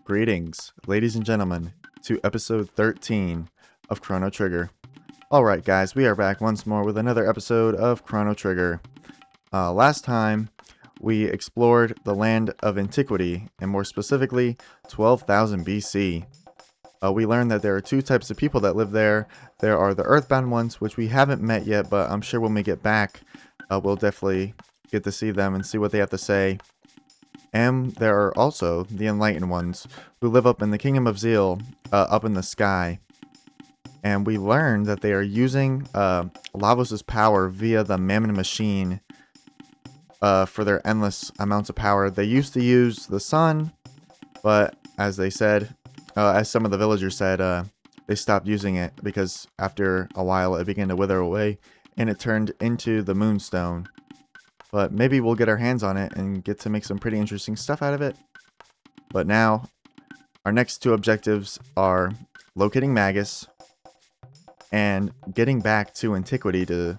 Greetings, ladies and gentlemen, to episode 13 of Chrono Trigger. Alright guys, we are back once more with another episode of Chrono Trigger. Last time, we explored the land of Antiquity, and more specifically, 12,000 BC. We learned that there are two types of people that live there. There are the Earthbound ones, which we haven't met yet, but I'm sure when we get back, we'll definitely get to see them and see what they have to say. And there are also the Enlightened ones, who live up in the Kingdom of Zeal, up in the sky. And we learned that they are using Lavos' power via the Mammon Machine for their endless amounts of power. They used to use the sun, but as they said, as some of the villagers said, they stopped using it because after a while it began to wither away and it turned into the Moonstone. But maybe we'll get our hands on it and get to make some pretty interesting stuff out of it. But now, our next two objectives are locating Magus and getting back to Antiquity to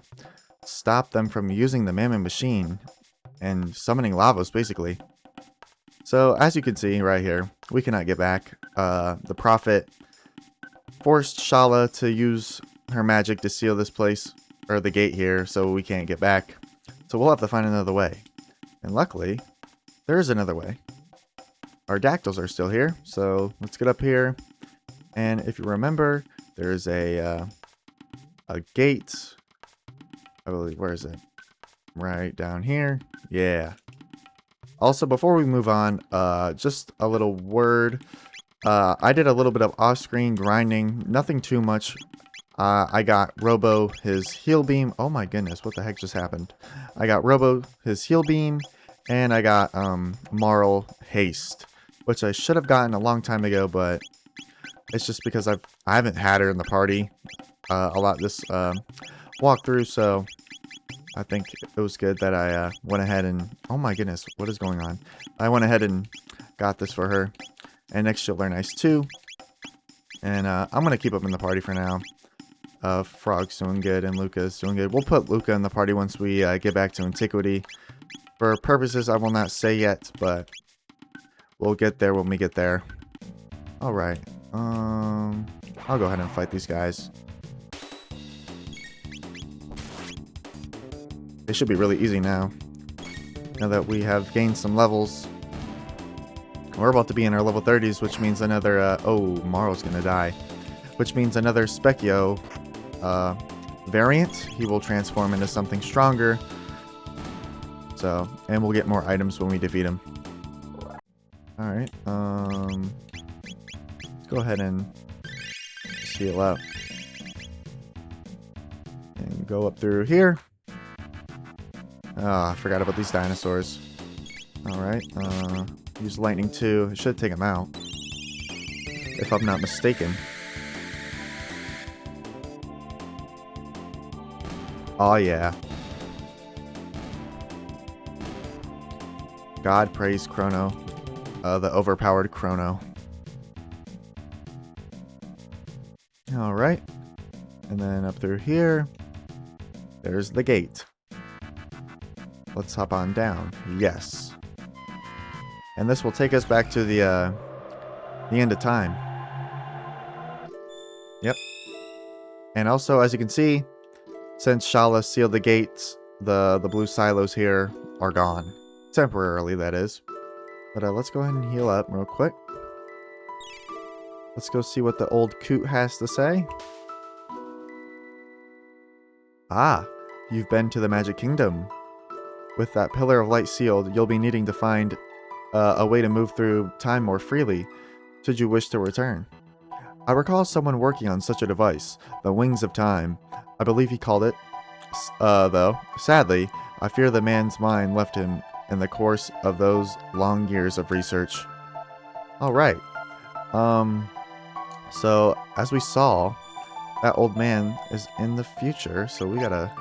stop them from using the Mammon Machine and summoning Lavos, basically. So, as you can see right here, we cannot get back. The Prophet forced Schala to use her magic to seal this place, or the gate here, so we can't get back. So we'll have to find another way. And luckily, there is another way. Our dactyls are still here, so let's get up here. And if you remember, there's a gate. I believe, where is it? Right down here. Yeah. Also, before we move on, just a little word. I did a little bit of off-screen grinding, nothing too much. I got Robo his heal beam. Oh my goodness, what the heck just happened? I got Robo his heal beam, and I got Marl haste, which I should have gotten a long time ago, but it's just because I haven't had her in the party a lot this walkthrough, so I think it was good that I went ahead and... Oh my goodness, what is going on? I went ahead and got this for her, and next she'll learn Ice 2, and I'm going to keep up in the party for now. Frog's doing good and Luca's doing good. We'll put Luca in the party once we get back to Antiquity. For purposes I will not say yet, but we'll get there when we get there. Alright. I'll go ahead and fight these guys. They should be really easy now. Now that we have gained some levels. We're about to be in our level 30s, which means another... oh, Marl's gonna die. Which means another Specchio variant. He will transform into something stronger. So, and we'll get more items when we defeat him. Alright, let's go ahead and heal up. And go up through here. I forgot about these dinosaurs. Alright, use lightning too. It should take him out. If I'm not mistaken. Oh yeah. God praise Chrono. The overpowered Chrono. Alright. And then up through here, there's the gate. Let's hop on down. Yes. And this will take us back to the end of time. Yep. And also, as you can see, since Schala sealed the gates, the blue silos here are gone. Temporarily, that is. But let's go ahead and heal up real quick. Let's go see what the old coot has to say. Ah, you've been to the Magic Kingdom. With that pillar of light sealed, you'll be needing to find a way to move through time more freely, should you wish to return. I recall someone working on such a device, the Wings of Time. I believe he called it. Though, sadly, I fear the man's mind left him in the course of those long years of research. Alright. So, as we saw, that old man is in the future, so we gotta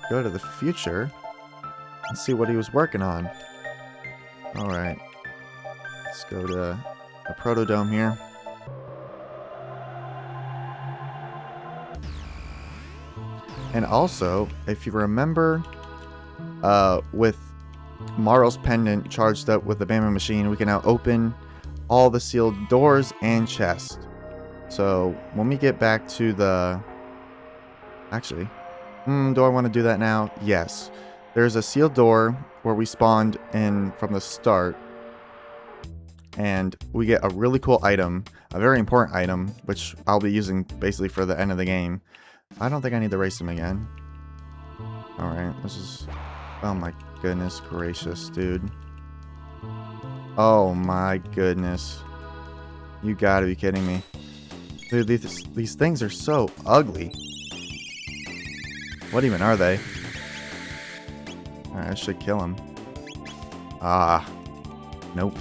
go to the future and see what he was working on. Alright. Let's go to the Protodome here. And also, if you remember, with Marl's pendant charged up with the Bama machine, we can now open all the sealed doors and chests. So when we get back to the... Actually, do I want to do that now? Yes. There's a sealed door where we spawned in from the start. And we get a really cool item, a very important item, which I'll be using basically for the end of the game. I don't think I need to race him again. Alright, this is... Oh my goodness gracious, dude. Oh my goodness. You gotta be kidding me. Dude, these things are so ugly. What even are they? Alright, I should kill him. Ah. Nope.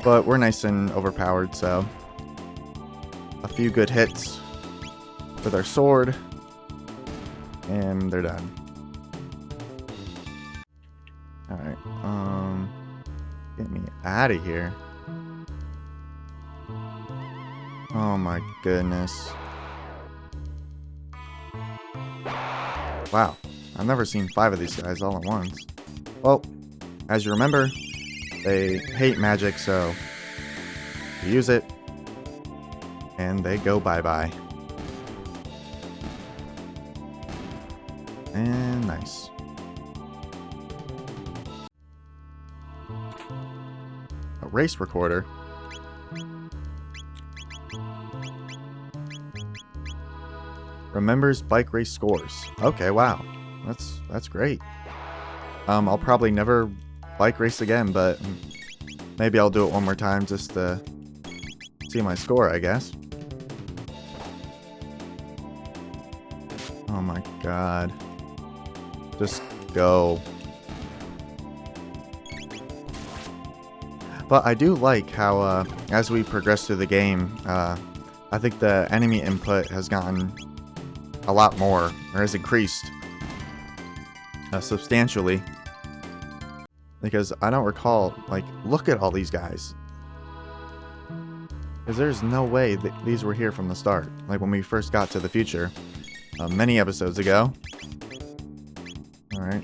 But we're nice and overpowered, so... A few good hits with our sword. And they're done. Alright, get me out of here. Oh my goodness. Wow, I've never seen 5 of these guys all at once. Well, as you remember, they hate magic, so you use it, and they go bye-bye. And nice. A race recorder. Remembers bike race scores. Okay, wow. That's great. I'll probably never bike race again, but maybe I'll do it one more time just to see my score, I guess. Oh my god. Just go. But I do like how, as we progress through the game, I think the enemy input has gotten a lot more, or has increased substantially. Because I don't recall, like, look at all these guys. Because there's no way that these were here from the start. Like when we first got to the future, many episodes ago. Alright.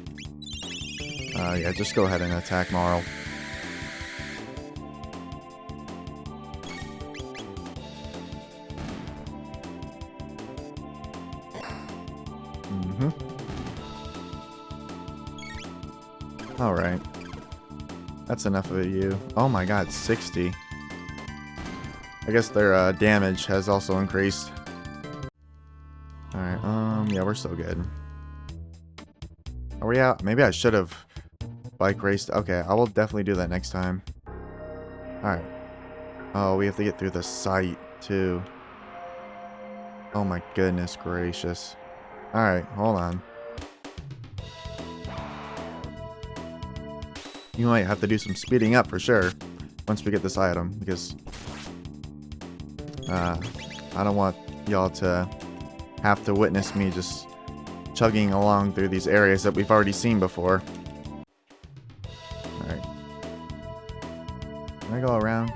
Yeah, just go ahead and attack Marl. Alright. That's enough of you. Oh my god, 60. I guess their damage has also increased. Alright, yeah, we're still good. Are we out? Maybe I should have bike raced. Okay, I will definitely do that next time. Alright. Oh, we have to get through the site, too. Oh my goodness gracious. Alright, hold on. You might have to do some speeding up for sure once we get this item, because I don't want y'all to have to witness me just chugging along through these areas that we've already seen before. Alright. Can I go around?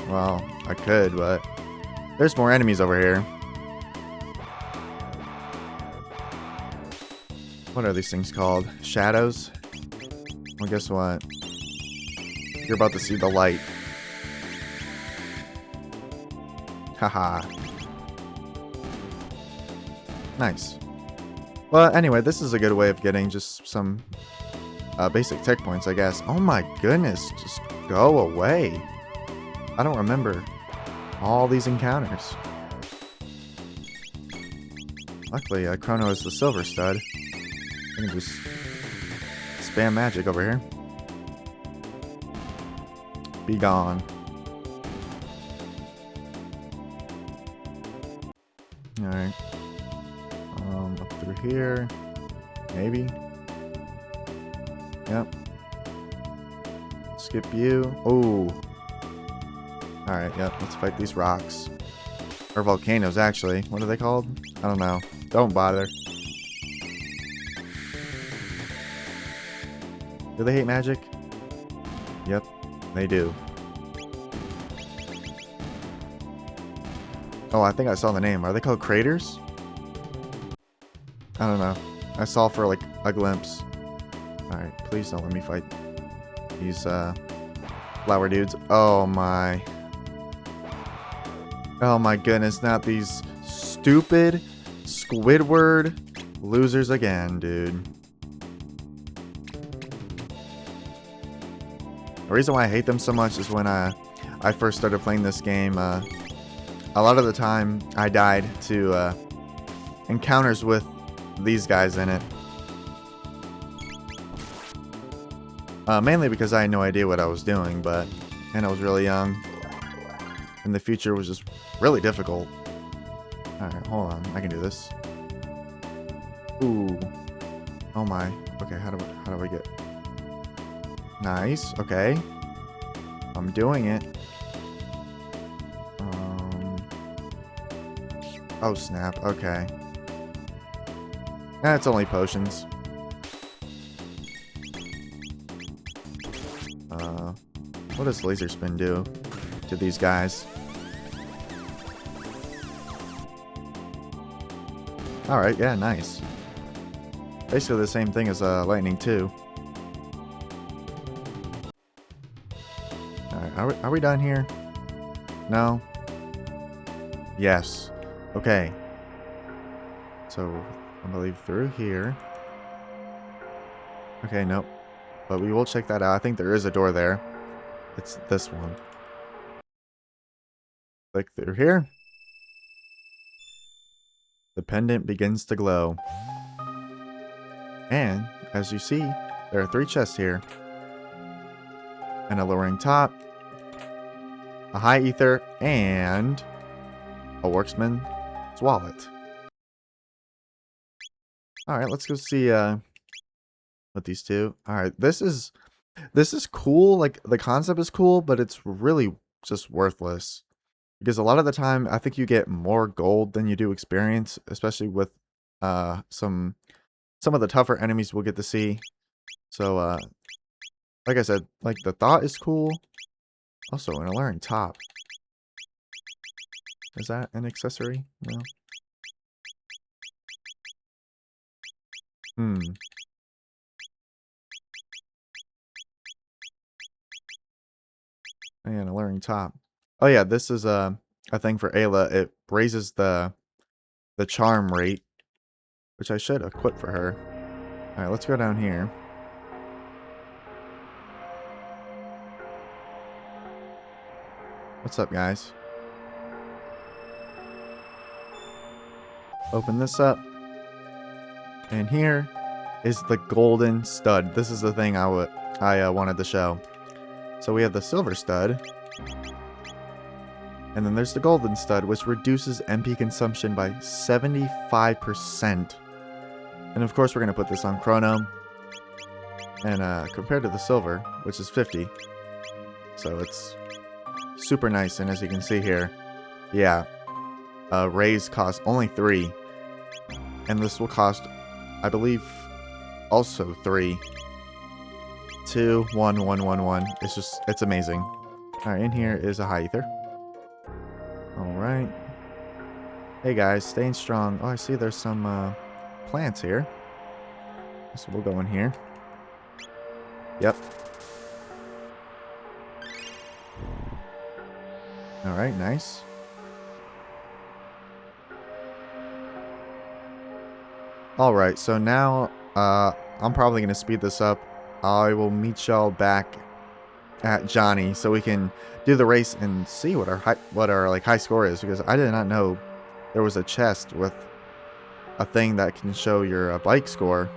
Well, I could, but there's more enemies over here. What are these things called? Shadows? Well, guess what? You're about to see the light. Haha. Nice. Well, anyway, this is a good way of getting just some basic tech points, I guess. Oh my goodness, just go away. I don't remember all these encounters. Luckily, Chrono is the silver stud. I can just spam magic over here. Be gone. Alright. Up through here. Maybe. Yep. Skip you. Oh. Alright, yep. Let's fight these rocks. Or volcanoes, actually. What are they called? I don't know. Don't bother. Do they hate magic? Yep, they do. Oh, I think I saw the name. Are they called craters? I don't know. I saw for like a glimpse. Alright, please don't let me fight these flower dudes. Oh my. Oh my goodness, not these stupid Squidward losers again, dude. The reason why I hate them so much is when I first started playing this game, a lot of the time I died to encounters with these guys in it. Mainly because I had no idea what I was doing, and I was really young. And the future was just really difficult. Alright, hold on. I can do this. Ooh. Oh my. Okay, how do I get... Nice. Okay. I'm doing it. Oh, snap. Okay. It's only potions. What does laser spin do to these guys? Alright, yeah, nice. Basically the same thing as lightning too. Alright, are we done here? No? Yes. Okay. So, I believe through here. Okay, nope. But we will check that out. I think there is a door there. It's this one. Click through here. The pendant begins to glow. And, as you see, there are 3 chests here. An alluring top, a high ether, and a workman's wallet. Alright, let's go see what these do. Alright, this is cool. Like, the concept is cool, but it's really just worthless. Because a lot of the time, I think you get more gold than you do experience, especially with some of the tougher enemies we'll get to see. So, like I said, like, the thought is cool. Also, an alluring top. Is that an accessory? No. And an alluring top. Oh yeah, this is a thing for Ayla. It raises the charm rate, which I should equip for her. Alright, let's go down here. What's up, guys? Open this up. And here is the golden stud. This is the thing I wanted to show. So we have the silver stud. And then there's the golden stud, which reduces MP consumption by 75%. And of course we're going to put this on Chrono. And compared to the silver, which is 50. So it's super nice. And as you can see here, yeah, raise costs only 3. And this will cost, I believe, also 3. 2, 1, 1, 1, 1. It's amazing. Alright, in here is a high ether. Alright. Hey guys, staying strong. Oh, I see there's some plants here. So we'll go in here. Yep. Alright, nice. Alright, so now I'm probably going to speed this up. I will meet y'all back at Johnny so we can do the race and see what our high score is, because I did not know there was a chest with a thing that can show your bike score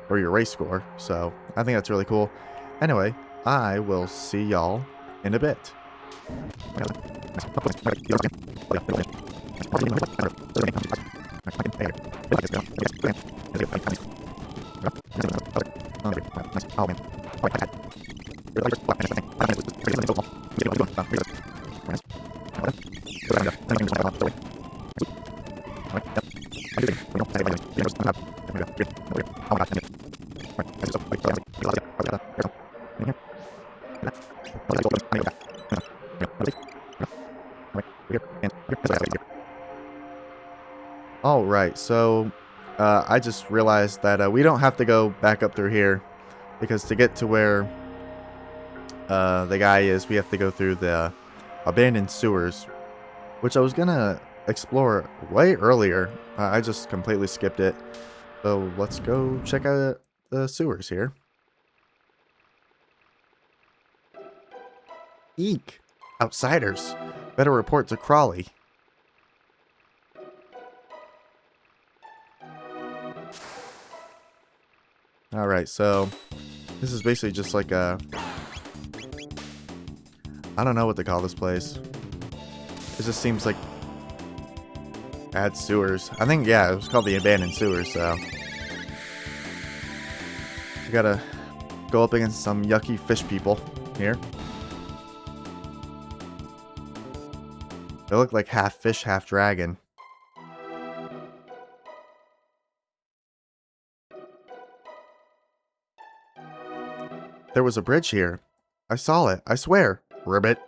or your race score. So I think that's really cool. Anyway, I will see y'all in a bit. Alright, so I just realized that we don't have to go back up through here, because to get to where the guy is, we have to go through the abandoned sewers, which I was gonna explore way earlier. I just completely skipped it. So let's go check out the sewers here. Eek! Outsiders! Better report to Crawley. Alright, so this is basically just like a... I don't know what to call this place. It just seems like bad sewers. I think, yeah, it was called the abandoned sewers, so... We gotta go up against some yucky fish people here. They look like half fish, half dragon. There was a bridge here. I saw it, I swear. Ribbit.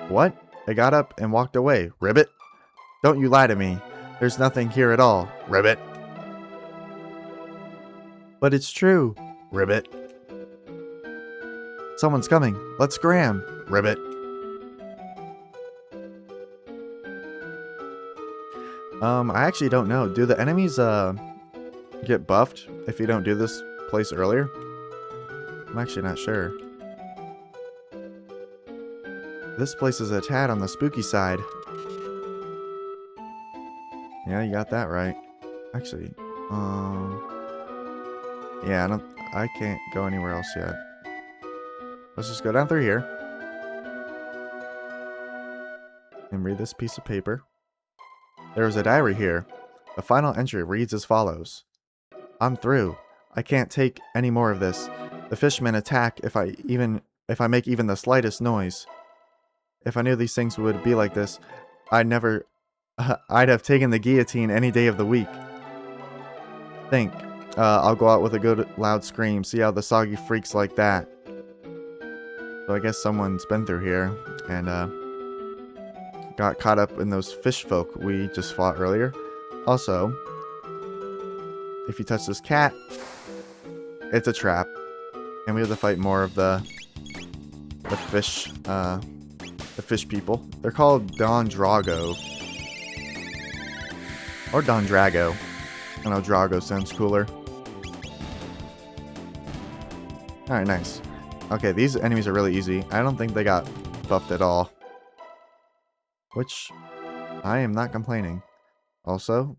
What? They got up and walked away. Ribbit. Don't you lie to me. There's nothing here at all. Ribbit. But it's true. Ribbit. Someone's coming. Let's scram. Ribbit. I actually don't know. Do the enemies get buffed if you don't do this place earlier? I'm actually not sure. This place is a tad on the spooky side. Yeah, you got that right. Actually, yeah, I can't go anywhere else yet. Let's just go down through here and read this piece of paper. There is a diary here. The final entry reads as follows. I'm through. I can't take any more of this. The fishmen attack if I make even the slightest noise. If I knew these things would be like this, I'd have taken the guillotine any day of the week. Think. I'll go out with a good loud scream, see how the soggy freaks like that. So I guess someone's been through here and got caught up in those fish folk we just fought earlier. Also, if you touch this cat, it's a trap. And we have to fight more of the fish people. They're called Don Drago. Or Don Drago. I don't know, Drago sounds cooler. Alright, nice. Okay, these enemies are really easy. I don't think they got buffed at all. Which, I am not complaining. Also,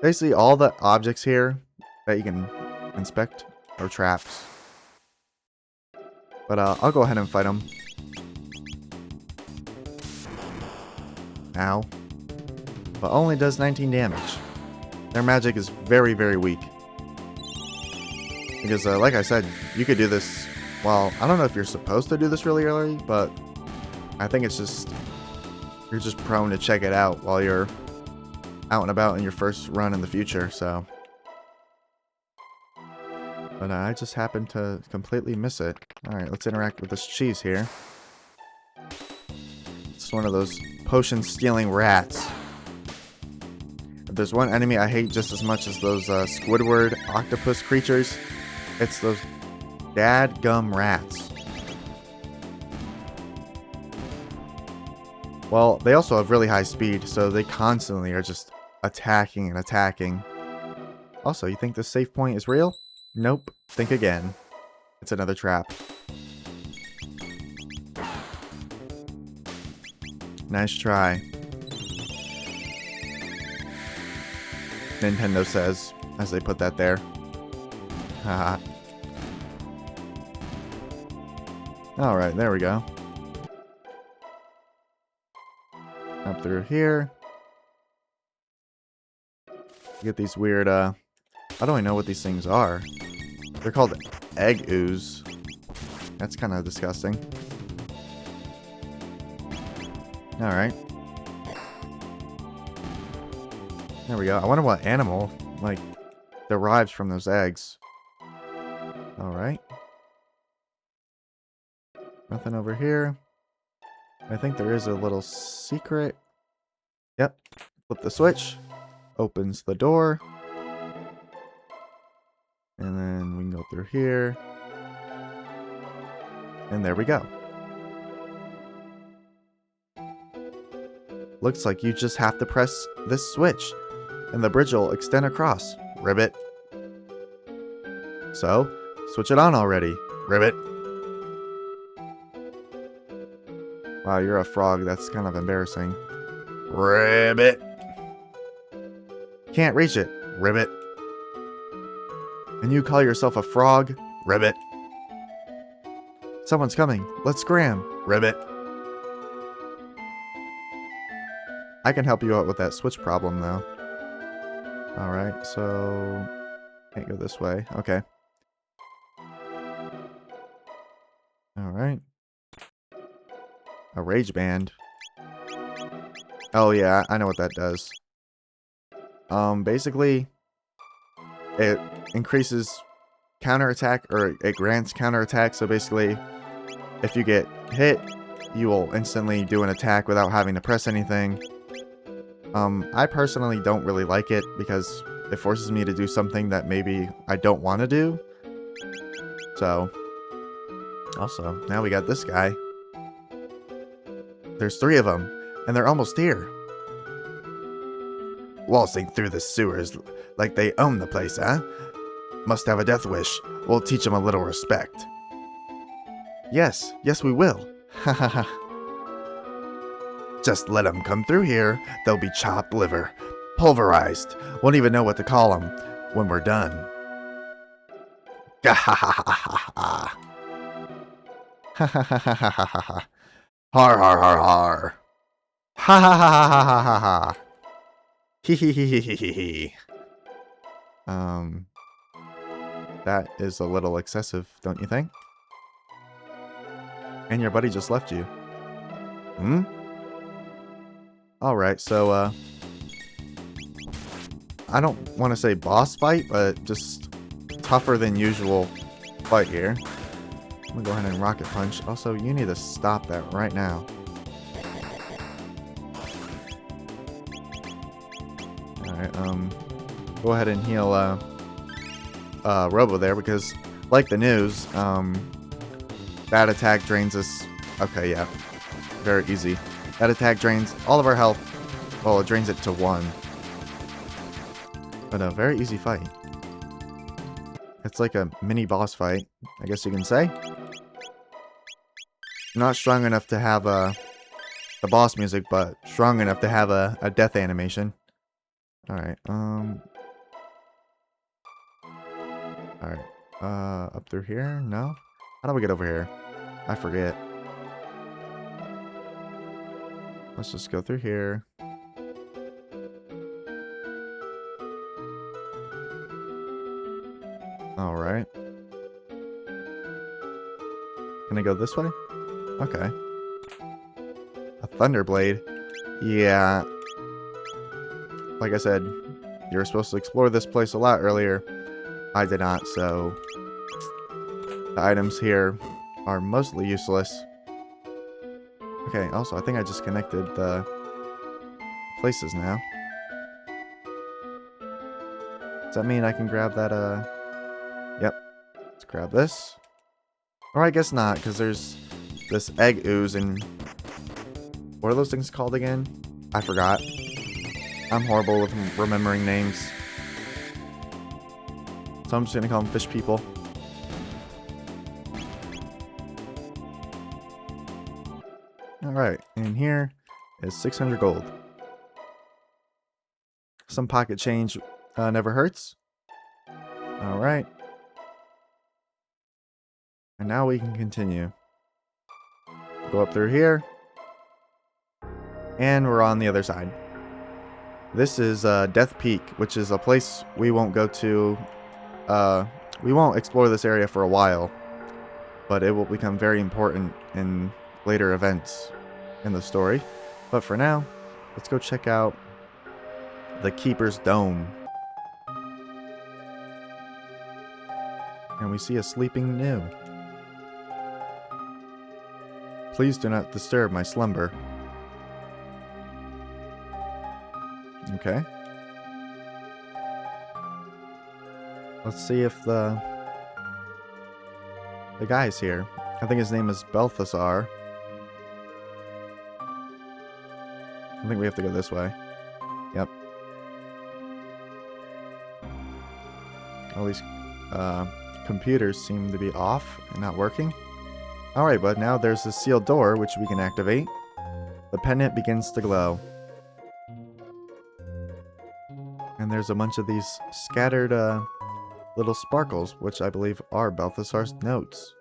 basically all the objects here that you can inspect are traps. But I'll go ahead and fight them. Ow. But only does 19 damage. Their magic is very, very weak. Because, like I said, you could do this... Well, I don't know if you're supposed to do this really early, but I think it's just... You're just prone to check it out while you're out and about in your first run in the future, so... But I just happened to completely miss it. Alright, let's interact with this cheese here. It's one of those potion-stealing rats. If there's one enemy I hate just as much as those Squidward octopus creatures, it's those dadgum rats. Well, they also have really high speed, so they constantly are just attacking and attacking. Also, you think this save point is real? Nope. Think again. It's another trap. Nice try. Nintendo says, as they put that there. Haha. Alright, there we go. Up through here. You get these weird, I don't even know what these things are. They're called egg ooze. That's kind of disgusting. Alright. There we go. I wonder what animal, like, derives from those eggs. Alright. Nothing over here. I think there is a little secret. Yep. Flip the switch. Opens the door. And then we can go through here. And there we go. Looks like you just have to press this switch, and the bridge will extend across. Ribbit. So, switch it on already. Ribbit. Wow, you're a frog. That's kind of embarrassing. Ribbit. Can't reach it. Ribbit. And you call yourself a frog? Ribbit. Someone's coming. Let's scram. Ribbit. I can help you out with that switch problem, though. Alright, so... Can't go this way. Okay. Alright. A rage band. Oh yeah, I know what that does. Basically, it increases counterattack, or it grants counterattack, so basically, if you get hit, you will instantly do an attack without having to press anything. I personally don't really like it, because it forces me to do something that maybe I don't want to do. So, also, now we got this guy. There's 3 of them, and they're almost here. Waltzing through the sewers like they own the place, huh? Must have a death wish. We'll teach them a little respect. Yes, we will. Ha ha ha. Just let them come through here. They'll be chopped liver. Pulverized. Won't even know what to call them when we're done. Gah ha ha ha ha ha. Ha ha ha ha ha ha ha. Har har har har. Ha ha ha ha ha ha ha. Hee hee hee hee hee hee hee. That is a little excessive, don't you think? And your buddy just left you. Hmm? Alright, so, I don't want to say boss fight, but just tougher than usual fight here. I'm gonna go ahead and rocket punch. Also, you need to stop that right now. Alright, go ahead and heal, Robo there, because, like the news, that attack drains us. Okay, yeah. Very easy. That attack drains all of our health. Well, it drains it to 1. But a very easy fight. It's like a mini boss fight, I guess you can say. Not strong enough to have the boss music, but strong enough to have a death animation. Alright, Alright, up through here? No? How do we get over here? I forget. Let's just go through here. Alright. Can I go this way? Okay. A Thunderblade? Yeah. Like I said, you were supposed to explore this place a lot earlier. I did not, so... The items here are mostly useless. Okay, also, I think I just connected the places now. Does that mean I can grab that, Yep. Let's grab this. Or I guess not, because there's this egg ooze and... What are those things called again? I forgot. I'm horrible with remembering names. So I'm just gonna call them fish people. Alright, and here is 600 gold. Some pocket change never hurts. Alright. And now we can continue. Go up through here. And we're on the other side. This is Death Peak, which is a place we won't go to. We won't explore this area for a while. But it will become very important in later events in the story. But for now, let's go check out the Keeper's Dome. And we see a sleeping gnu. Please do not disturb my slumber. Okay. Let's see if the guy's here. I think his name is Balthasar. I think we have to go this way. Yep. All these computers seem to be off and not working. Alright, but now there's a sealed door which we can activate. The pendant begins to glow. And there's a bunch of these scattered little sparkles, which I believe are Balthasar's notes.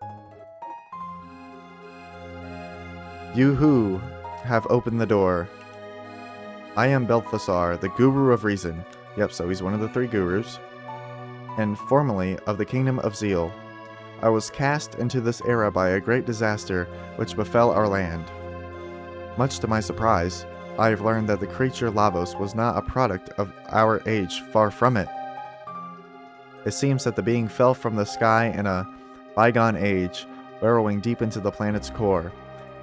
You who have opened the door. I am Balthasar, the Guru of Reason. Yep, so he's one of the 3 gurus. And formerly of the Kingdom of Zeal. I was cast into this era by a great disaster which befell our land. Much to my surprise, I have learned that the creature Lavos was not a product of our age, far from it. It seems that the being fell from the sky in a bygone age, burrowing deep into the planet's core.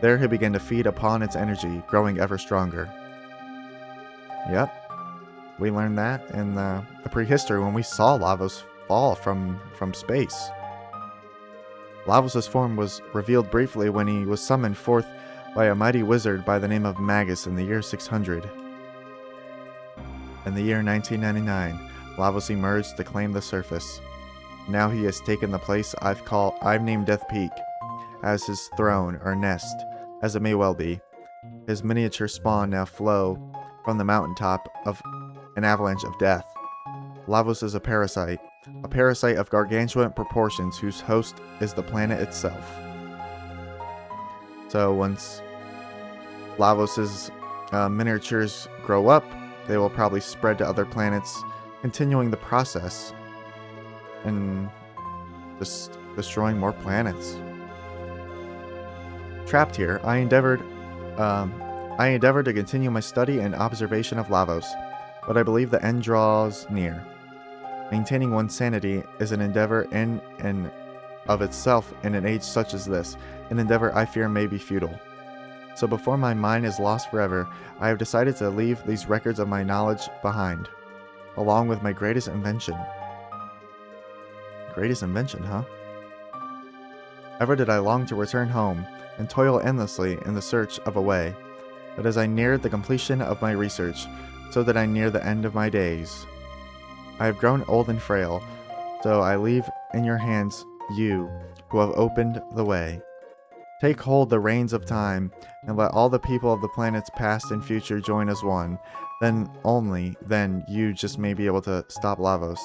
There he began to feed upon its energy, growing ever stronger. Yep, we learned that in the prehistory when we saw Lavos fall from space. Lavos' form was revealed briefly when he was summoned forth by a mighty wizard by the name of Magus in the year 600. In the year 1999, Lavos emerged to claim the surface. Now he has taken the place I've named Death Peak, as his throne or nest, as it may well be. His miniature spawn now flow from the mountaintop of an avalanche of death. Lavos is a parasite of gargantuan proportions whose host is the planet itself. So once Lavos' miniatures grow up, they will probably spread to other planets, continuing the process and just destroying more planets. Trapped here, I endeavored to continue my study and observation of Lavos, but I believe the end draws near. Maintaining one's sanity is an endeavor in and of itself in an age such as this, an endeavor I fear may be futile. So before my mind is lost forever, I have decided to leave these records of my knowledge behind, along with my greatest invention. Greatest invention, huh? Ever did I long to return home and toil endlessly in the search of a way, but as I neared the completion of my research, so did I near the end of my days. I have grown old and frail, so I leave in your hands you who have opened the way. Take hold the reins of time, and let all the people of the planets past and future join as one. Then, only then, you just may be able to stop Lavos.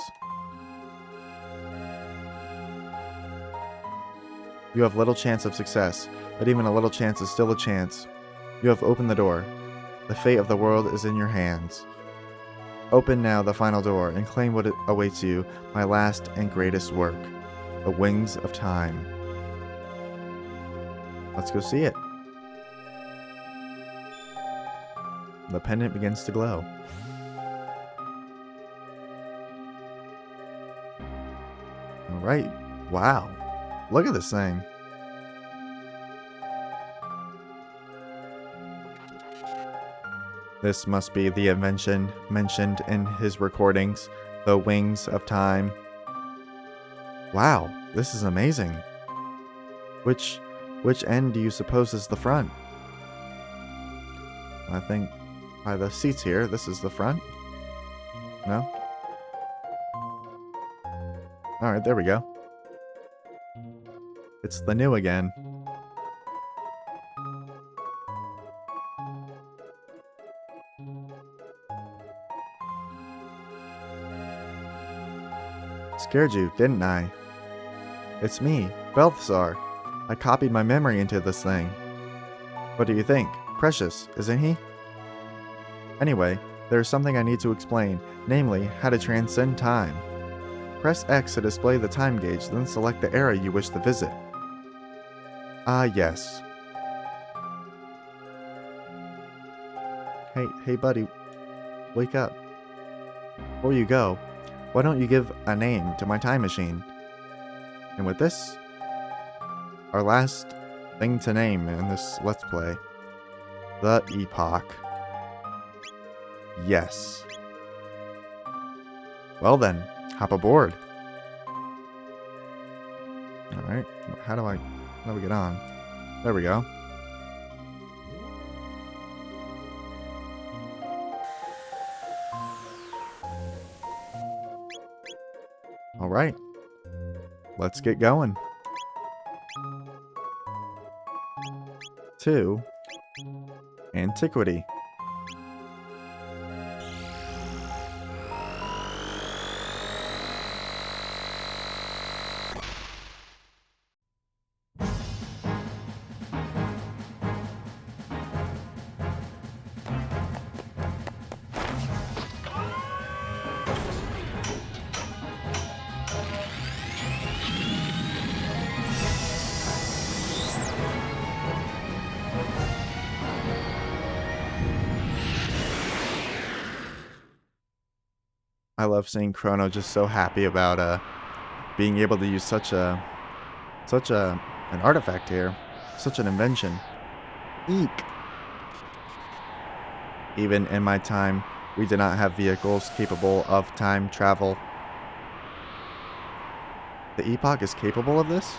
You have little chance of success, but even a little chance is still a chance. You have opened the door. The fate of the world is in your hands. Open now the final door and claim what awaits you, my last and greatest work, the Wings of Time. Let's go see it. The pendant begins to glow. Alright, wow. Look at this thing. This must be the invention mentioned in his recordings, the Wings of Time. Wow, this is amazing. Which end do you suppose is the front? I think by the seats here, this is the front. No? Alright, there we go. It's the new again. Scared you, didn't I? It's me, Balthasar. I copied my memory into this thing. What do you think? Precious, isn't he? Anyway, there is something I need to explain, namely, how to transcend time. Press X to display the time gauge, then select the era you wish to visit. Ah, yes. Hey buddy, wake up. Before you go, why don't you give a name to my time machine? And with this, our last thing to name in this Let's Play, the Epoch. Yes. Well then, hop aboard. Alright, how do we get on? There we go. Alright, let's get going. To Antiquity. I love seeing Chrono just so happy about being able to use such an artifact here, such an invention. Eek. Even in my time, we did not have vehicles capable of time travel. The Epoch is capable of this?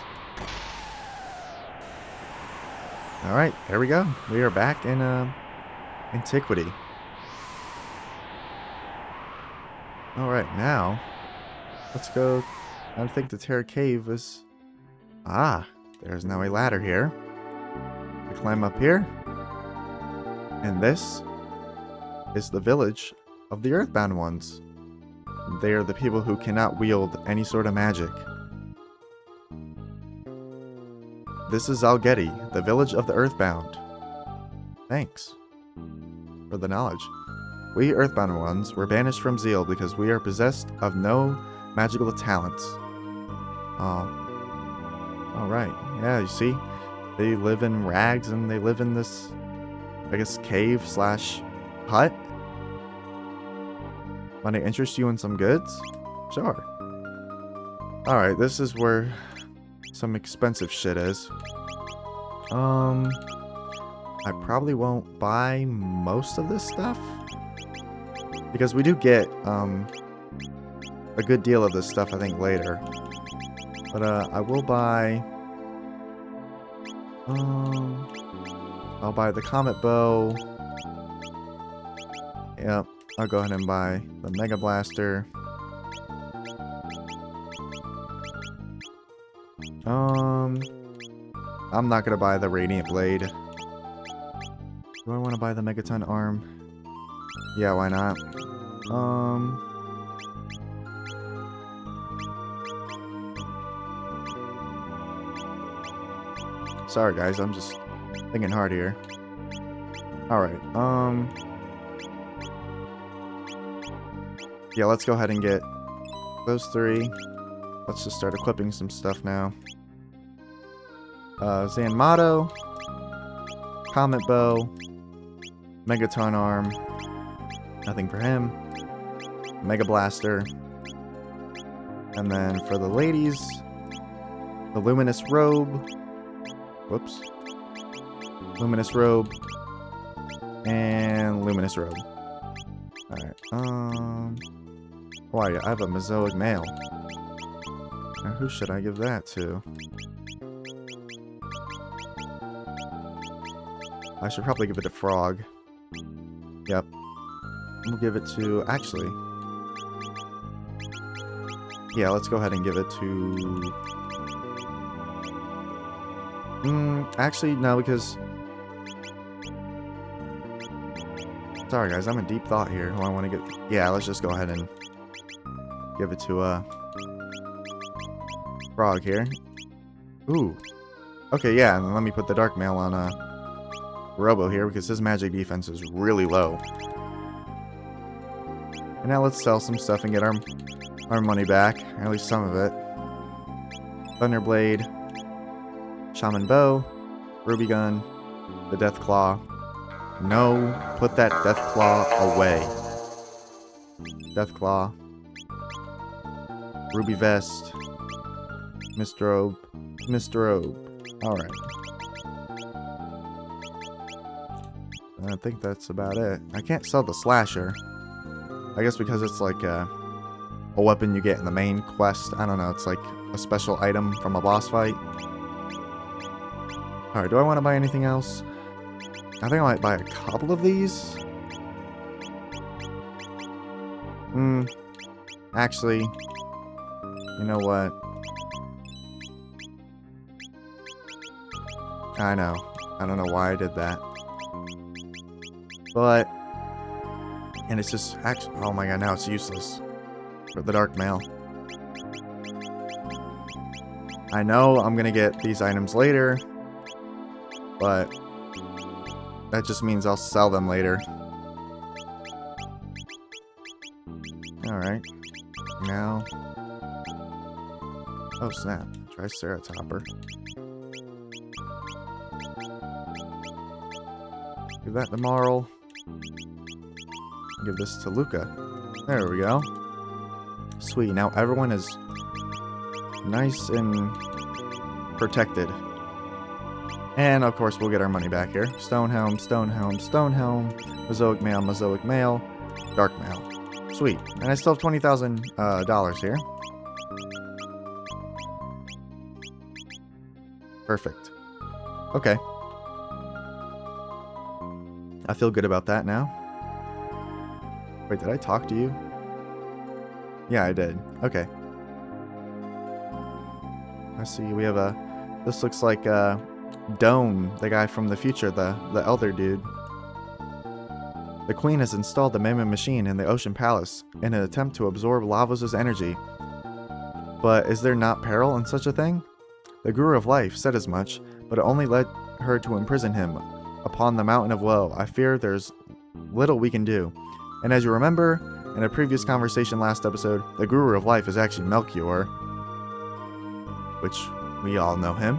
Alright, there we go. We are back in Antiquity. Alright, now, let's go. I think the Terror Cave is... Ah, there's now a ladder here. We climb up here. And this is the village of the Earthbound ones. They are the people who cannot wield any sort of magic. This is Algeti, the village of the Earthbound. Thanks for the knowledge. We Earthbound ones were banished from Zeal because we are possessed of no magical talents. Oh. Alright. Yeah, you see? They live in rags and they live in this, I guess, cave slash hut. Want to interest you in some goods? Sure. Alright, this is where some expensive shit is. I probably won't buy most of this stuff. Because we do get a good deal of this stuff, I think, later. But I will buy... I'll buy the Comet Bow. Yep, I'll go ahead and buy the Mega Blaster. I'm not gonna buy the Radiant Blade. Do I want to buy the Megaton Arm? Yeah, why not? Sorry guys, I'm just thinking hard here. Alright, yeah, let's go ahead and get those three. Let's just start equipping some stuff now. Zanmato, Comet Bow, Megaton Arm, nothing for him, Mega Blaster, and then for the ladies, the Luminous Robe, whoops, Luminous Robe, and Luminous Robe. Alright, why, I have a Mesoic Male. Now who should I give that to? I should probably give it to Frog. Yep. We'll give it to... Actually... Yeah, let's go ahead and give it to... Actually, no, because... Sorry, guys, I'm in deep thought here. Who I want to get... Yeah, let's just go ahead and... give it to, Frog here. Ooh. Okay, yeah, and then let me put the Dark Mail on, Robo here, because his magic defense is really low. And now let's sell some stuff and get our money back, or at least some of it. Thunderblade, Shaman Bow, Ruby Gun, the Death Claw. No, put that Death Claw away. Death Claw, Ruby Vest, Mr. Robe. Alright. I think that's about it. I can't sell the Slasher. I guess because it's like a weapon you get in the main quest. I don't know, it's like a special item from a boss fight. Alright, do I want to buy anything else? I think I might buy a couple of these. Actually, you know what? I know. I don't know why I did that. But, and it's just, actually, oh my god, now it's useless for the Dark Mail. I know I'm gonna get these items later, but that just means I'll sell them later. Alright. Now. Oh snap. Triceratopper. Give that to Marl. Give this to Luca. There we go. Sweet. Now everyone is nice and protected. And of course we'll get our money back here. Stonehelm, Stonehelm, Stonehelm. Mozoic Mail, Mozoic Mail. Dark Mail. Sweet. And I still have $20,000 here. Perfect. Okay. I feel good about that now. Wait, did I talk to you? Yeah, I did. Okay. I see we have a... This looks like Doan, the guy from the future, the elder dude. The Queen has installed the Mammoth machine in the Ocean Palace in an attempt to absorb Lavos' energy. But is there not peril in such a thing? The Guru of Life said as much, but it only led her to imprison him upon the Mountain of Woe. I fear there's little we can do. And as you remember, in a previous conversation last episode, the Guru of Life is actually Melchior, which we all know him.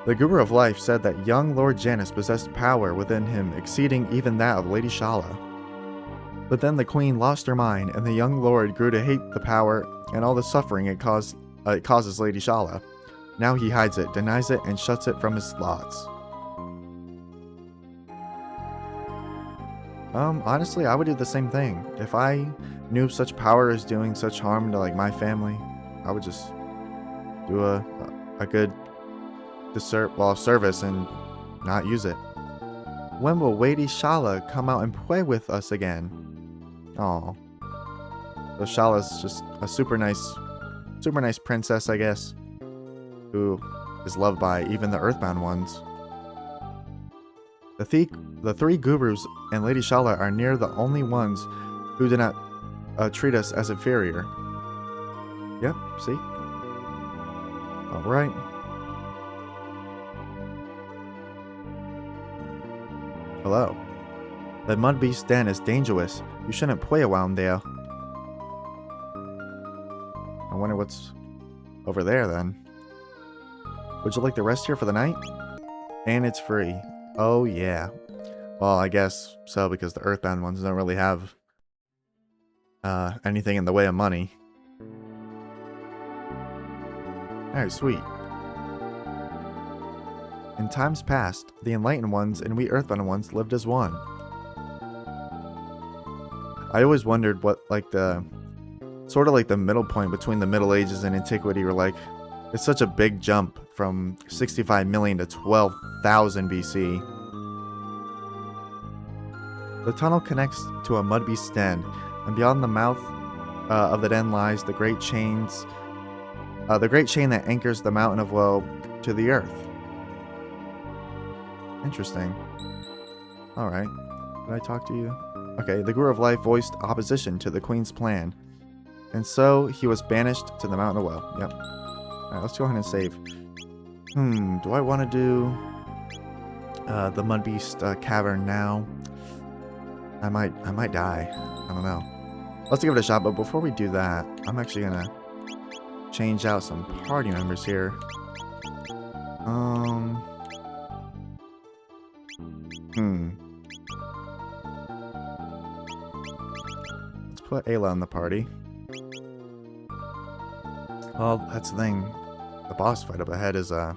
The Guru of Life said that young Lord Janus possessed power within him exceeding even that of Lady Schala. But then the Queen lost her mind, and the young Lord grew to hate the power and all the suffering it causes Lady Schala. Now he hides it, denies it, and shuts it from his thoughts. Honestly, I would do the same thing. If I knew such power is doing such harm to, like, my family, I would just do a good service and not use it. When will Lady Schala come out and play with us again? Aw. So Shala's just a super nice princess, I guess, who is loved by even the Earthbound ones. The three gurus and Lady Schala are near the only ones who do not treat us as inferior. Yep, see? Alright. Hello. The mud beast den is dangerous. You shouldn't play around there. I wonder what's over there then. Would you like the rest here for the night? And it's free. Oh yeah. Well, I guess so, because the Earthbound ones don't really have anything in the way of money. Alright, sweet. In times past, the Enlightened ones and we Earthbound ones lived as one. I always wondered what, like, sort of like the middle point between the Middle Ages and Antiquity were like. It's such a big jump from 65 million to 12,000 BC. The tunnel connects to a mud beast den, and beyond the mouth of the den lies the great chain that anchors the Mountain of Woe to the earth. Interesting. Alright. Did I talk to you? Okay, the Guru of Life voiced opposition to the Queen's plan, and so he was banished to the Mountain of Woe. Yep. Alright, let's go ahead and save. Do I want to do the Mud Beast cavern now? I might die. I don't know. Let's give it a shot, but before we do that, I'm actually gonna change out some party members here. Let's put Ayla in the party. Well, that's the thing. The boss fight up ahead is sort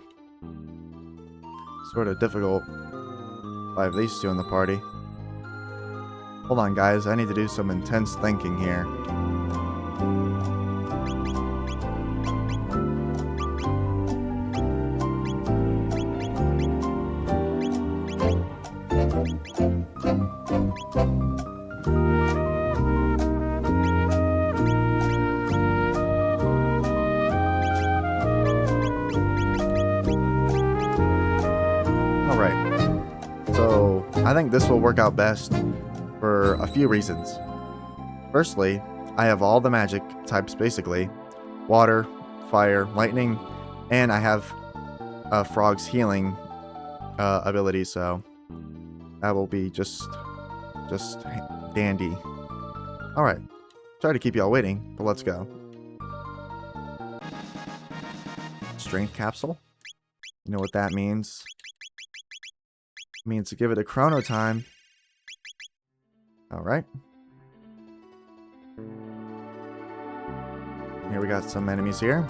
of difficult. I have these two in the party. Hold on, guys. I need to do some intense thinking here. So I think this will work out best for a few reasons. Firstly, I have all the magic types basically. Water, fire, lightning, and I have Frog's healing ability, so that will be just dandy. Alright, sorry to keep y'all waiting, but let's go. Strength capsule. You know what that means? Means to give it a chrono time. Alright. Here we got some enemies here.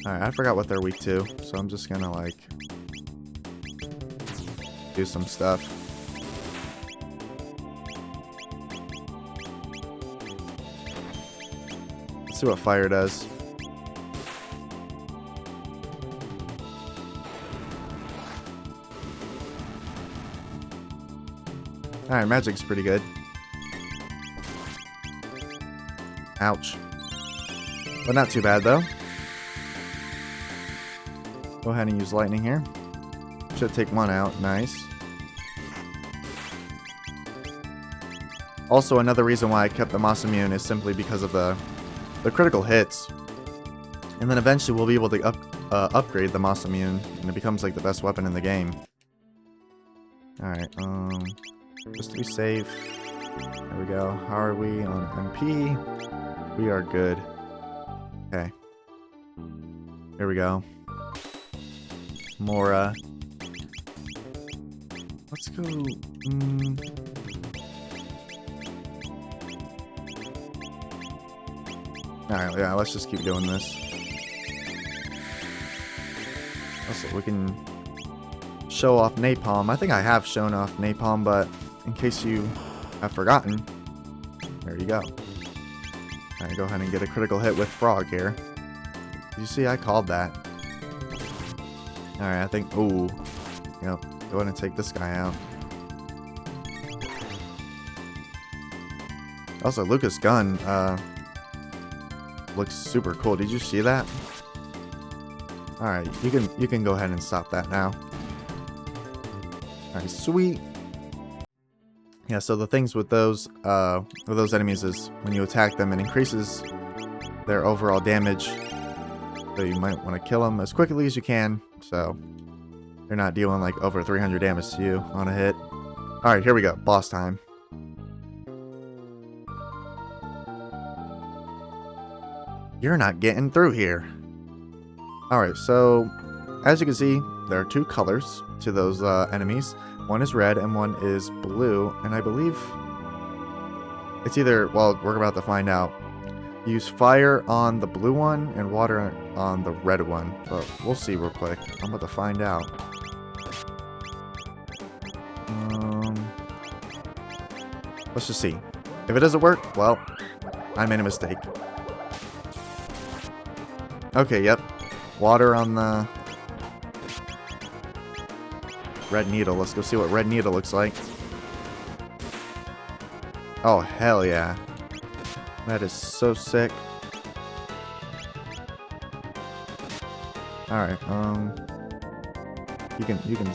Alright, I forgot what they're weak to, so I'm just gonna like do some stuff. Let's see what fire does. Alright, magic's pretty good. Ouch. But not too bad, though. Go ahead and use lightning here. Should take one out. Nice. Also, another reason why I kept the Moss immune is simply because of the critical hits. And then eventually we'll be able to upgrade the Moss immune, and it becomes like the best weapon in the game. Alright, just to be safe. There we go. How are we on MP? We are good. Okay. Here we go. More, let's go... Alright, yeah, let's just keep doing this. Also, we can show off napalm. I think I have shown off napalm, but in case you have forgotten, there you go. Alright, go ahead and get a critical hit with Frog here. Did you see? I called that. Alright, I think... Ooh. Yep. Go ahead and take this guy out. Also, Lucas' gun, looks super cool. Did you see that? Alright, you can go ahead and stop that now. Alright, sweet. Yeah, so the things with those enemies is when you attack them, it increases their overall damage. So you might want to kill them as quickly as you can, so they're not dealing like over 300 damage to you on a hit. Alright, here we go. Boss time. You're not getting through here. Alright, so as you can see, there are two colors to those enemies. One is red and one is blue, and I believe it's either, well, we're about to find out. Use fire on the blue one and water on the red one, but we'll see real quick. I'm about to find out. Let's just see. If it doesn't work, well, I made a mistake. Okay, yep. Water on the red needle. Let's go see what red needle looks like. Oh, hell yeah. That is so sick. Alright, you can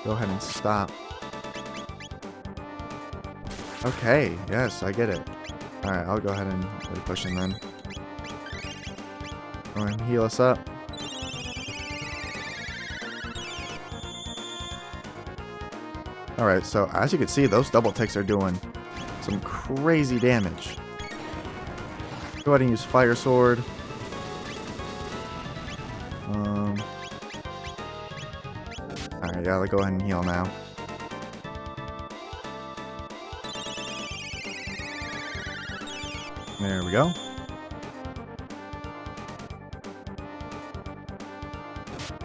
go ahead and stop. Okay, yes, I get it. Alright, I'll go ahead and really push him then. Go ahead and heal us up. Alright, so as you can see, those double ticks are doing some crazy damage. Go ahead and use Fire Sword. Alright, yeah, let's go ahead and heal now. There we go.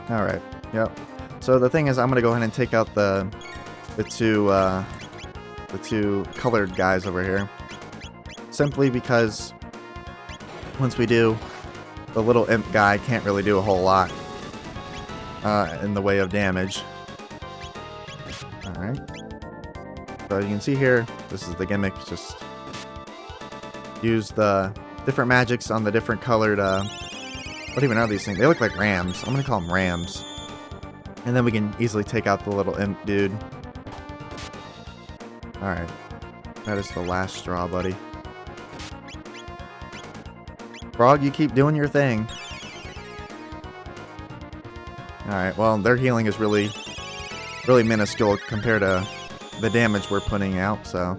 Alright, yep. So the thing is, I'm going to go ahead and take out the the two colored guys over here. Simply because once we do, the little imp guy can't really do a whole lot in the way of damage. Alright. So you can see here, this is the gimmick. Just use the different magics on the different colored, what even are these things? They look like rams. I'm going to call them rams. And then we can easily take out the little imp dude. Alright. That is the last straw, buddy. Frog, you keep doing your thing. Alright, well, their healing is really minuscule compared to the damage we're putting out, so.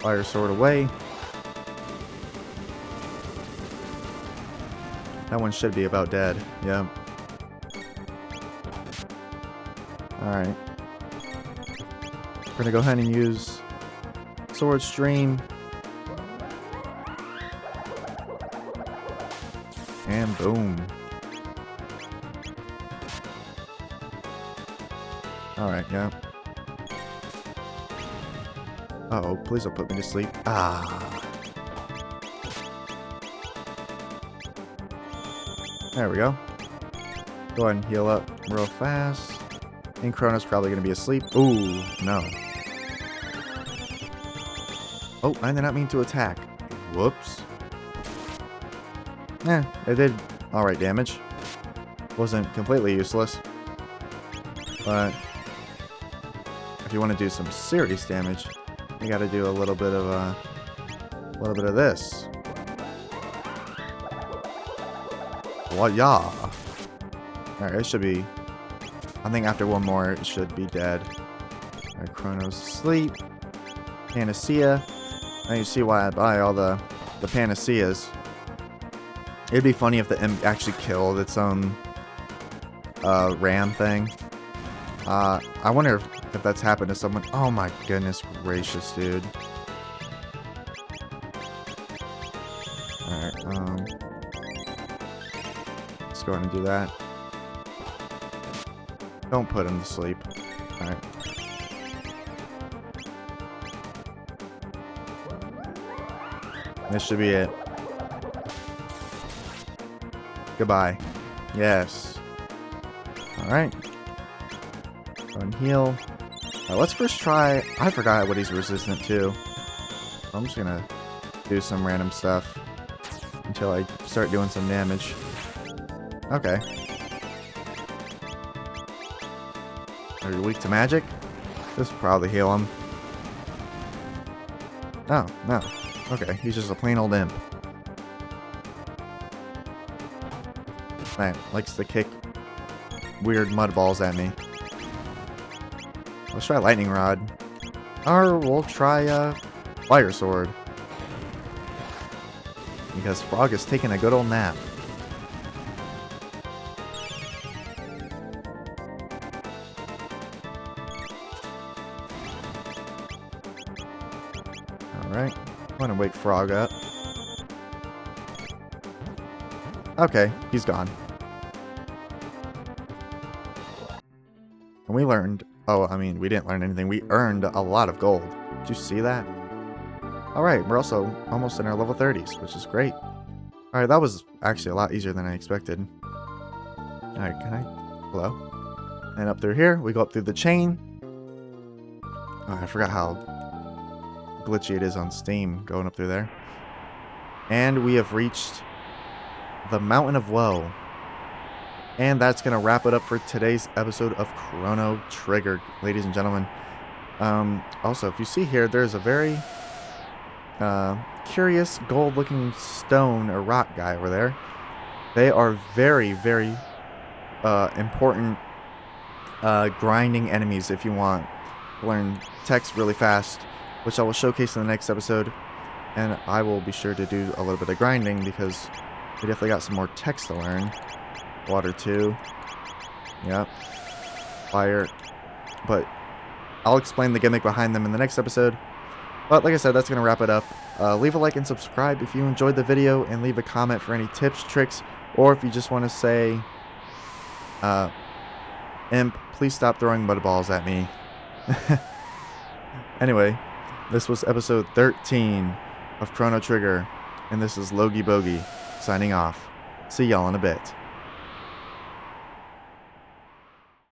Fire sword away. That one should be about dead. Yeah. Alright. We're gonna go ahead and use Sword Stream. And boom. Alright, yeah. Uh-oh, please don't put me to sleep. Ah. There we go. Go ahead and heal up real fast. And Chrono's probably going to be asleep. Ooh, no. Oh, I did not mean to attack. Whoops. It did alright damage. Wasn't completely useless. But if you want to do some serious damage, you got to do a little bit of this. Well, yeah. Alright, it should be. I think after one more, it should be dead. Alright, Chrono's asleep. Panacea. Now you see why I buy all the panaceas. It'd be funny if the imp actually killed its own ram thing. I wonder if that's happened to someone. Oh my goodness gracious, dude. Alright, let's go ahead and do that. Don't put him to sleep. Alright. This should be it. Goodbye. Yes. Alright. Go and heal. Let's first try. I forgot what he's resistant to. I'm just gonna do some random stuff until I start doing some damage. Okay. Are you weak to magic? This will probably heal him. Oh, no. Okay, he's just a plain old imp. Right, likes to kick weird mud balls at me. Let's try lightning rod. Or we'll try fire sword. Because Frog is taking a good old nap. Alright, I'm gonna wake Frog up. Okay, he's gone. And we learned, oh, I mean, we didn't learn anything. We earned a lot of gold. Did you see that? Alright, we're also almost in our level 30s, which is great. Alright, that was actually a lot easier than I expected. Alright, can I? Hello? And up through here, we go up through the chain. Oh, I forgot how glitchy it is on Steam going up through there. And we have reached the Mountain of Woe. And that's going to wrap it up for today's episode of Chrono Trigger, ladies and gentlemen. Also, if you see here, there's a very curious gold-looking stone or rock guy over there. They are very, very important grinding enemies if you want to learn text really fast, which I will showcase in the next episode. And I will be sure to do a little bit of grinding because we definitely got some more text to learn. Water 2. Yep. Fire. But I'll explain the gimmick behind them in the next episode. But like I said, that's going to wrap it up. Leave a like and subscribe if you enjoyed the video, and leave a comment for any tips, tricks, or if you just want to say Imp, please stop throwing mud balls at me. Anyway, this was episode 13 of Chrono Trigger, and this is logeybogey signing off. See y'all in a bit.